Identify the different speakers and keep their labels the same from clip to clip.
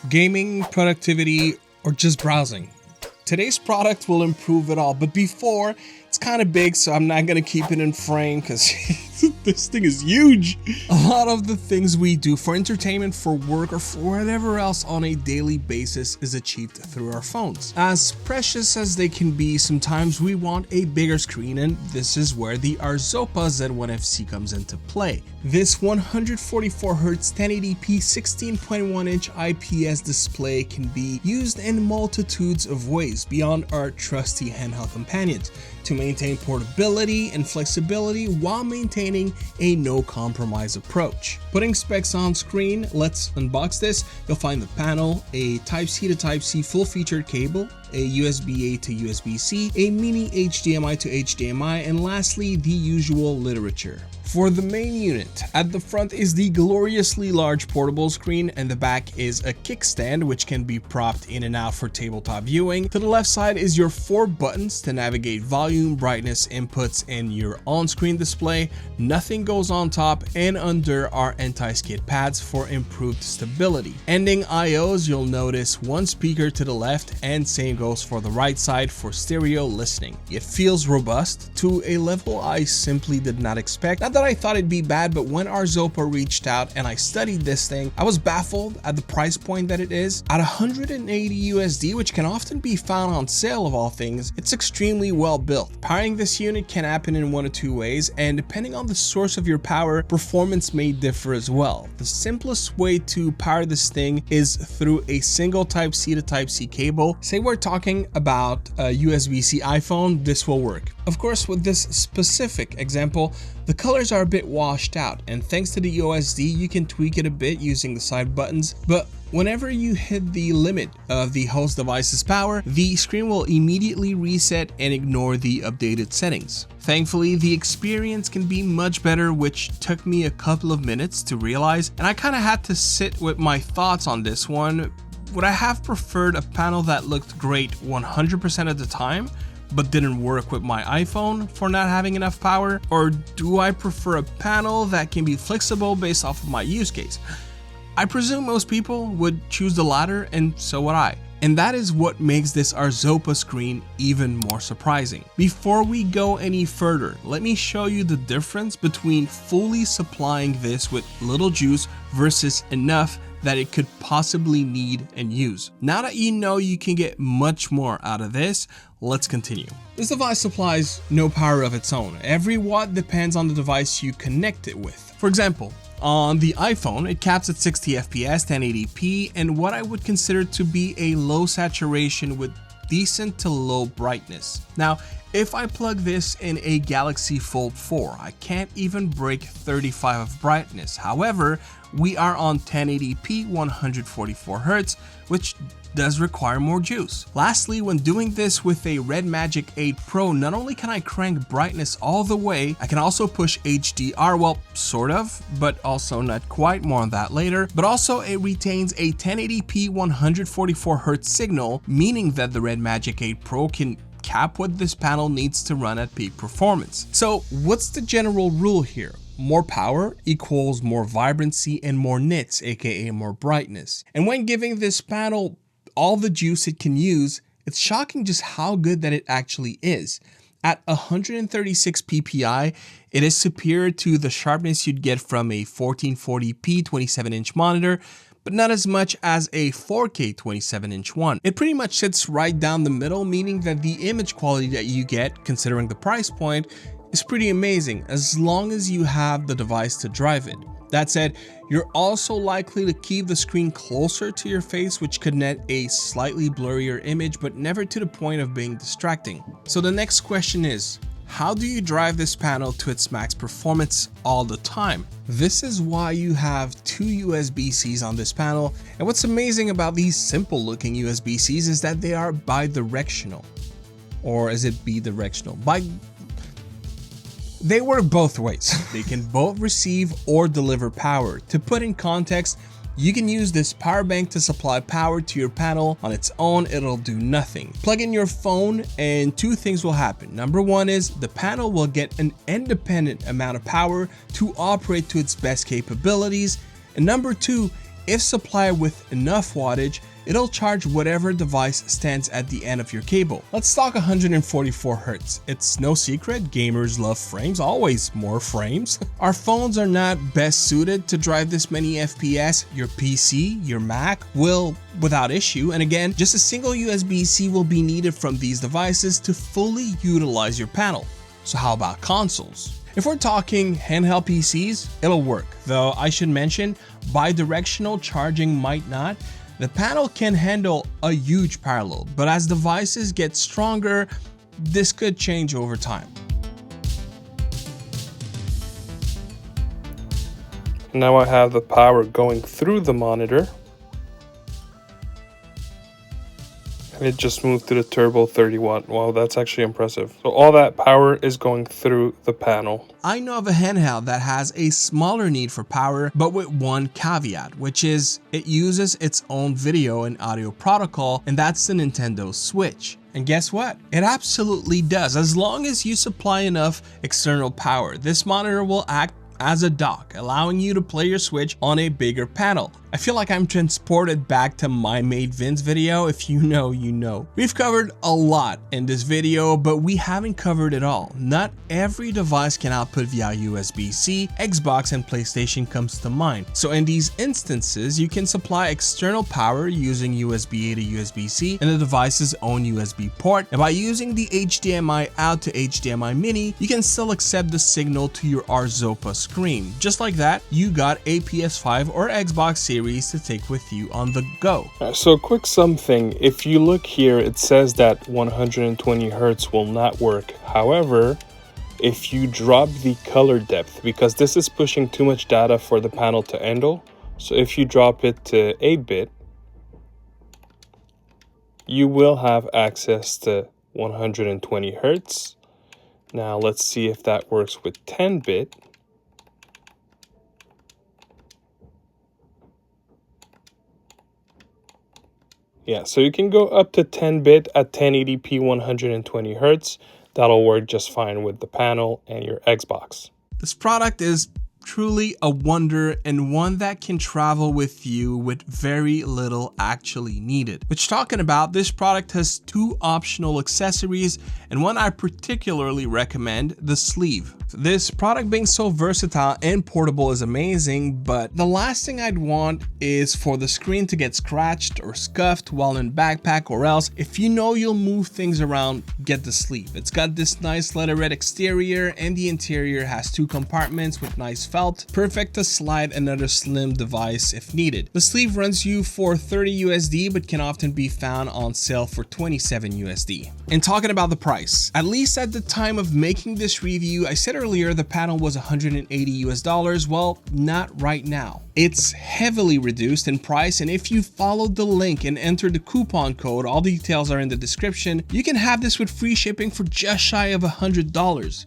Speaker 1: gaming, productivity, or just browsing. Today's product will improve it all, but before, it's kind of big, so I'm not going to keep it in frame because this thing is huge. A lot of the things we do for entertainment, for work, or for whatever else on a daily basis is achieved through our phones. As precious as they can be, sometimes we want a bigger screen, and this is where the ARZOPA Z1FC comes into play. This 144Hz 1080p 16.1-inch IPS display can be used in multitudes of ways beyond our trusty handheld companions to maintain portability and flexibility while maintaining a no-compromise approach. Putting specs on screen, let's unbox this. You'll find the panel, a Type-C to Type-C full-featured cable, a USB-A to USB-C, a mini HDMI to HDMI, and lastly, the usual literature. For the main unit, at the front is the gloriously large portable screen, and the back is a kickstand which can be propped in and out for tabletop viewing. To the left side is your 4 buttons to navigate volume, brightness, inputs, and your on-screen display. Nothing goes on top, and under are anti-skid pads for improved stability. Ending IOs, you'll notice 1 speaker to the left, and same goes for the right side for stereo listening. It feels robust to a level I simply did not expect. Not that I thought it'd be bad, but when ARZOPA reached out and I studied this thing, I was baffled at the price point that it is. At 180 USD, which can often be found on sale of all things, it's extremely well built. Powering this unit can happen in one of 2 ways, and depending on the source of your power, performance may differ as well. The simplest way to power this thing is through a single Type-C to Type-C cable. Say we're talking about a USB-C iPhone, this will work. Of course, with this specific example, the colors are a bit washed out, and thanks to the OSD, you can tweak it a bit using the side buttons, but whenever you hit the limit of the host device's power, the screen will immediately reset and ignore the updated settings. Thankfully, the experience can be much better, which took me a couple of minutes to realize, and I kind of had to sit with my thoughts on this one. Would I have preferred a panel that looked great 100% of the time, but didn't work with my iPhone for not having enough power? Or do I prefer a panel that can be flexible based off of my use case? I presume most people would choose the latter, and so would I. And that is what makes this ARZOPA screen even more surprising. Before we go any further, let me show you the difference between fully supplying this with little juice versus enough that it could possibly need and use. Now that you know you can get much more out of this, let's continue. This device supplies no power of its own. Every watt depends on the device you connect it with. For example, on the iPhone, it caps at 60 FPS, 1080p, and what I would consider to be a low saturation with decent to low brightness. Now, if I plug this in a Galaxy Fold 4, I can't even break 35 of brightness. However, we are on 1080p 144Hz, which does require more juice. Lastly, when doing this with a Red Magic 8 Pro, not only can I crank brightness all the way, I can also push HDR, well, sort of, but also not quite, more on that later. But also it retains a 1080p 144Hz signal, meaning that the Red Magic 8 Pro can cap what this panel needs to run at peak performance. So what's the general rule here? More power equals more vibrancy and more nits, aka more brightness. And when giving this panel all the juice it can use, it's shocking just how good that it actually is. At 136 ppi, it is superior to the sharpness you'd get from a 1440p 27-inch monitor, but not as much as a 4K 27-inch one. It pretty much sits right down the middle, meaning that the image quality that you get, considering the price point, is pretty amazing as long as you have the device to drive it. That said, you're also likely to keep the screen closer to your face, which could net a slightly blurrier image, but never to the point of being distracting. So the next question is, how do you drive this panel to its max performance all the time? This is why you have 2 USB-Cs on this panel, and what's amazing about these simple looking USB-Cs is that they are bidirectional. Or is it bidirectional? They work both ways. They can both receive or deliver power. To put in context, you can use this power bank to supply power to your panel. On its own, it'll do nothing. Plug in your phone and 2 things will happen. Number 1 is the panel will get an independent amount of power to operate to its best capabilities. And number 2, if supplied with enough wattage, it'll charge whatever device stands at the end of your cable. Let's talk 144 Hz. It's no secret, gamers love frames, always more frames. Our phones are not best suited to drive this many FPS. Your PC, your Mac will without issue, and again, just a single USB-C will be needed from these devices to fully utilize your panel. So how about consoles? If we're talking handheld PCs, it'll work, though I should mention bidirectional charging might not. The panel can handle a huge power load, but as devices get stronger, this could change over time.
Speaker 2: Now I have the power going through the monitor. And it just moved to the turbo 30 watt. Wow, that's actually impressive. So all that power is going through the panel.
Speaker 1: I know of a handheld that has a smaller need for power, but with one caveat, which is it uses its own video and audio protocol, and that's the Nintendo Switch. And guess what? It absolutely does. As long as you supply enough external power, this monitor will act as a dock, allowing you to play your Switch on a bigger panel. I feel like I'm transported back to my mate Vince video. If you know, you know. We've covered a lot in this video, but we haven't covered it all. Not every device can output via USB-C. Xbox and PlayStation comes to mind. So in these instances, you can supply external power using USB-A to USB-C and the device's own USB port. And by using the HDMI out to HDMI mini, you can still accept the signal to your ARZOPA screen. Just like that, you got a PS5 or Xbox Series to take with you on the go.
Speaker 2: So quick something, if you look here, it says that 120 Hz will not work. However, if you drop the color depth, because this is pushing too much data for the panel to handle, so if you drop it to 8-bit, you will have access to 120 Hz. Now let's see if that works with 10-bit. Yeah, so you can go up to 10-bit at 1080p 120 Hz. That'll work just fine with the panel and your Xbox.
Speaker 1: This product is truly a wonder and one that can travel with you with very little actually needed. Which, talking about, this product has two optional accessories and one I particularly recommend, the sleeve. This product being so versatile and portable is amazing, but the last thing I'd want is for the screen to get scratched or scuffed while in backpack, or else if you know you'll move things around, get the sleeve. It's got this nice leatherette exterior and the interior has two compartments with nice felt, perfect to slide another slim device if needed. The sleeve runs you for 30 USD but can often be found on sale for 27 USD. And talking about the price, at least at the time of making this review, I said earlier the panel was 180 US dollars. Well, not right now. It's heavily reduced in price, and if you followed the link and entered the coupon code, all details are in the description, you can have this with free shipping for just shy of $100.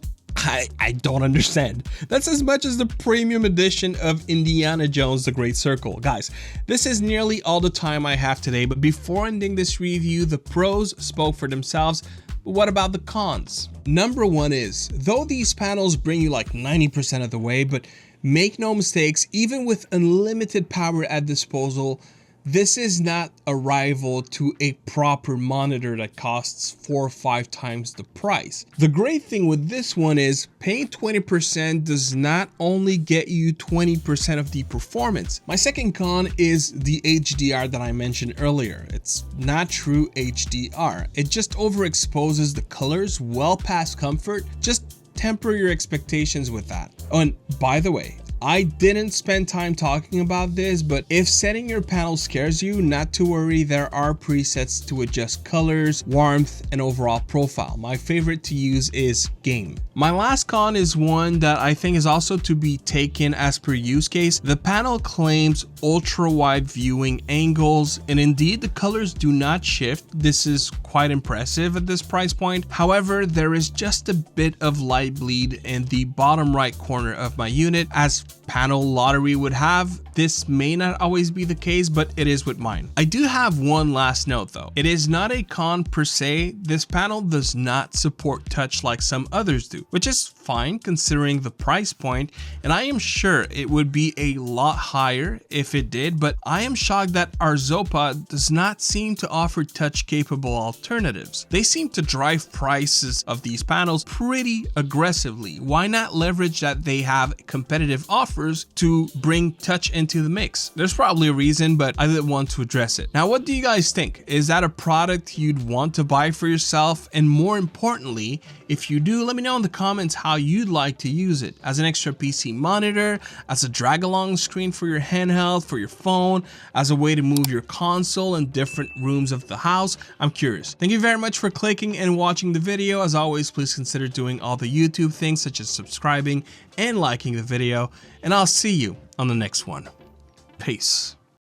Speaker 1: I don't understand. That's as much as the premium edition of Indiana Jones: The Great Circle. Guys, this is nearly all the time I have today, but before ending this review, the pros spoke for themselves. But what about the cons? Number one is, though these panels bring you like 90% of the way, but make no mistakes, even with unlimited power at disposal, this is not a rival to a proper monitor that costs 4 or 5 times the price. The great thing with this one is paying 20% does not only get you 20% of the performance. My second con is the HDR that I mentioned earlier. It's not true HDR. It just overexposes the colors well past comfort. Just temper your expectations with that. Oh, and by the way, I didn't spend time talking about this, but if setting your panel scares you, not to worry, there are presets to adjust colors, warmth, and overall profile. My favorite to use is game. My last con is one that I think is also to be taken as per use case. The panel claims ultra wide viewing angles, and indeed the colors do not shift. This is quite impressive at this price point. However, there is just a bit of light bleed in the bottom right corner of my unit. As panel lottery would have, this may not always be the case, but it is with mine. I do have one last note though. It is not a con per se. This panel does not support touch like some others do, which is fine considering the price point, and I am sure it would be a lot higher if it did, but I am shocked that ARZOPA does not seem to offer touch-capable alternatives. They seem to drive prices of these panels pretty aggressively. Why not leverage that they have competitive offers to bring touch into the mix? There's probably a reason, but I didn't want to address it. Now, what do you guys think? Is that a product you'd want to buy for yourself? And more importantly, if you do, let me know in the comments how you'd like to use it. As an extra PC monitor, as a drag-along screen for your handheld, for your phone, as a way to move your console in different rooms of the house. I'm curious. Thank you very much for clicking and watching the video. As always, please consider doing all the YouTube things such as subscribing and liking the video, and I'll see you on the next one. Peace.